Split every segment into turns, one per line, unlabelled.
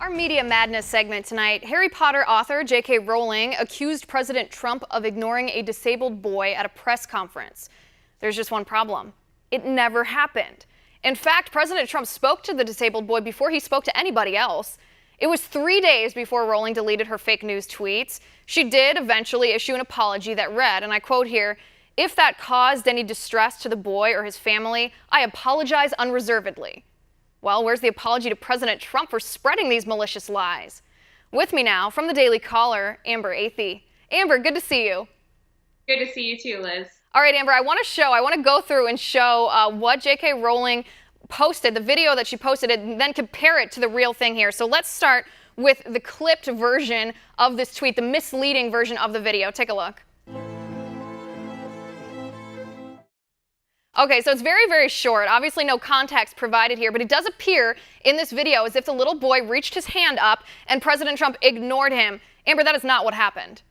Our Media Madness segment tonight, Harry Potter author J.K. Rowling accused President Trump of ignoring a disabled boy at a press conference. There's just one problem. It never happened. In fact, President Trump spoke to the disabled boy before he spoke to anybody else. It was 3 days before Rowling deleted her fake news tweets. She did eventually issue an apology that read, and I quote here, "If that caused any distress to the boy or his family, I apologize unreservedly." Well, where's the apology to President Trump for spreading these malicious lies? With me now from the Daily Caller, Amber Athey. Amber, good to see you.
Good to see you too, Liz.
All right, Amber, I want to go through and show what J.K. Rowling posted, the video that she posted, and then compare it to the real thing here. So let's start with the clipped version of this tweet, the misleading version of the video. Take a look. Okay, so it's very, very short. Obviously no context provided here, but it does appear in this video as if the little boy reached his hand up and President Trump ignored him. Amber, that is not what happened.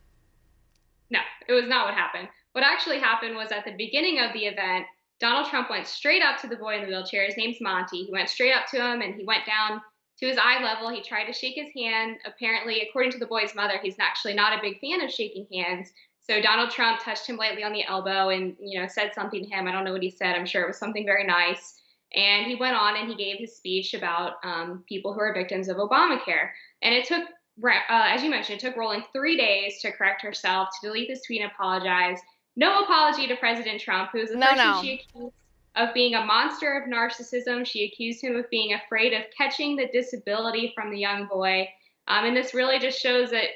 No, it was not what happened. What actually happened was at the beginning of the event, Donald Trump went straight up to the boy in the wheelchair. His name's Monty. He went straight up to him and he went down to his eye level. He tried to shake his hand. Apparently, according to the boy's mother, he's actually not a big fan of shaking hands. So Donald Trump touched him lightly on the elbow and, said something to him. I don't know what he said. I'm sure it was something very nice. And he went on and he gave his speech about people who are victims of Obamacare. And it took, as you mentioned, it took Rowling 3 days to correct herself, to delete this tweet and apologize. No apology to President Trump, who is the person she accused of being a monster of narcissism. She accused him of being afraid of catching the disability from the young boy. And this really just shows that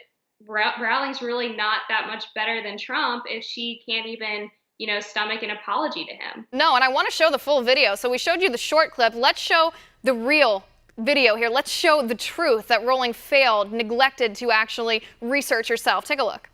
Rowling's really not that much better than Trump if she can't even, stomach an apology to him.
No, and I want to show the full video. So we showed you the short clip. Let's show the real video here. Let's show the truth that Rowling failed, neglected to actually research herself. Take a look.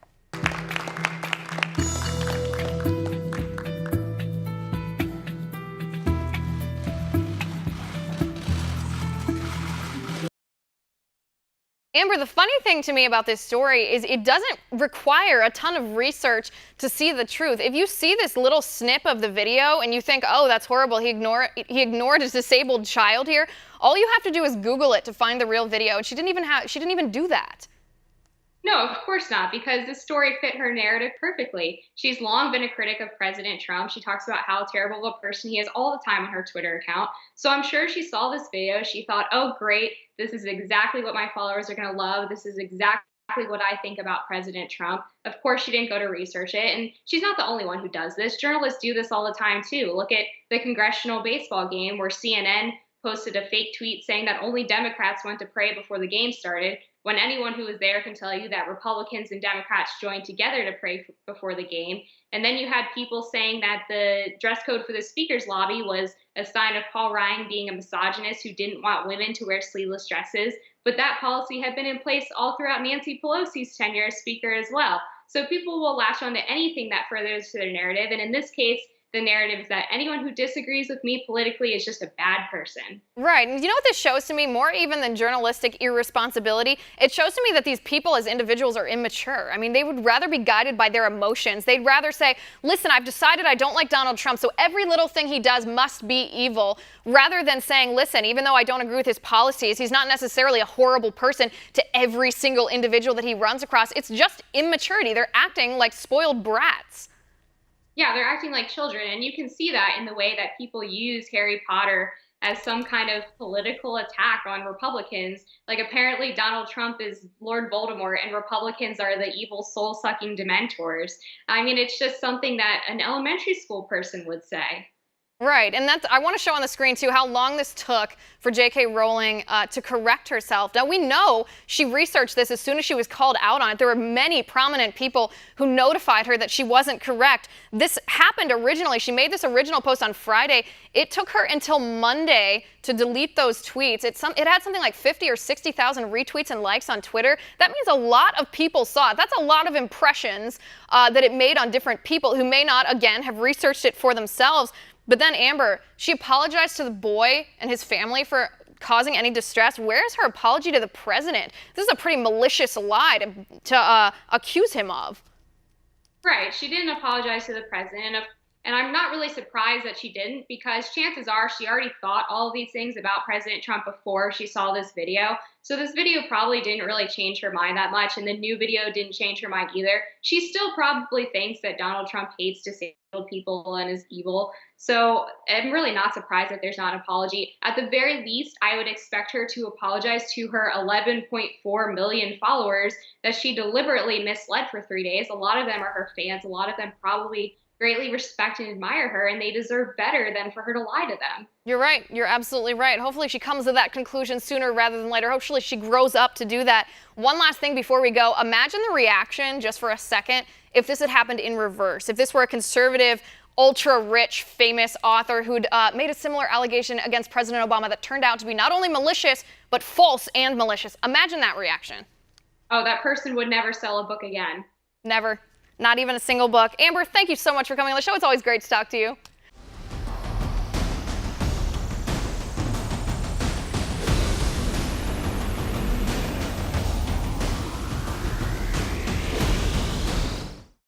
Amber, the funny thing to me about this story is it doesn't require a ton of research to see the truth. If you see this little snip of the video and you think, oh, that's horrible, he ignored his disabled child here, all you have to do is Google it to find the real video. And she didn't even do that.
No, of course not, because this story fit her narrative perfectly. She's long been a critic of President Trump. She talks about how terrible of a person he is all the time on her Twitter account. So I'm sure she saw this video. She thought, oh, great, this is exactly what my followers are going to love. This is exactly what I think about President Trump. Of course, she didn't go to research it. And she's not the only one who does this. Journalists do this all the time, too. Look at the congressional baseball game where CNN posted a fake tweet saying that only Democrats went to pray before the game started, when anyone who was there can tell you that Republicans and Democrats joined together to pray before the game. And then you had people saying that the dress code for the speaker's lobby was a sign of Paul Ryan being a misogynist who didn't want women to wear sleeveless dresses. But that policy had been in place all throughout Nancy Pelosi's tenure as speaker as well. So people will latch on to anything that furthers to their narrative. And in this case, the narrative is that anyone who disagrees with me politically is just a bad person.
Right. And you know what this shows to me, more even than journalistic irresponsibility? It shows to me that these people as individuals are immature. I mean, they would rather be guided by their emotions. They'd rather say, listen, I've decided I don't like Donald Trump, so every little thing he does must be evil, rather than saying, listen, even though I don't agree with his policies, he's not necessarily a horrible person to every single individual that he runs across. It's just immaturity. They're acting like spoiled brats.
Yeah, they're acting like children, and you can see that in the way that people use Harry Potter as some kind of political attack on Republicans. Like, apparently Donald Trump is Lord Voldemort and Republicans are the evil soul-sucking dementors. I mean, it's just something that an elementary school person would say.
Right, and I want to show on the screen, too, how long this took for J.K. Rowling to correct herself. Now, we know she researched this as soon as she was called out on it. There were many prominent people who notified her that she wasn't correct. This happened originally. She made this original post on Friday. It took her until Monday to delete those tweets. It had something like 50 or 60,000 retweets and likes on Twitter. That means a lot of people saw it. That's a lot of impressions that it made on different people who may not, again, have researched it for themselves. But then Amber, she apologized to the boy and his family for causing any distress. Where is her apology to the president? This is a pretty malicious lie to accuse him of.
Right. She didn't apologize to the president. And I'm not really surprised that she didn't, because chances are she already thought all of these things about President Trump before she saw this video. So this video probably didn't really change her mind that much, and the new video didn't change her mind either. She still probably thinks that Donald Trump hates disabled people and is evil. So I'm really not surprised that there's not an apology. At the very least, I would expect her to apologize to her 11.4 million followers that she deliberately misled for 3 days. A lot of them are her fans. A lot of them probably greatly respect and admire her, and they deserve better than for her to lie to them.
You're right. You're absolutely right. Hopefully she comes to that conclusion sooner rather than later. Hopefully she grows up to do that. One last thing before we go. Imagine the reaction, just for a second, if this had happened in reverse. If this were a conservative, ultra-rich, famous author who'd made a similar allegation against President Obama that turned out to be not only malicious, but false and malicious. Imagine that reaction.
Oh, that person would never sell a book again.
Never. Not even a single book. Amber, thank you so much for coming on the show. It's always great to talk to you.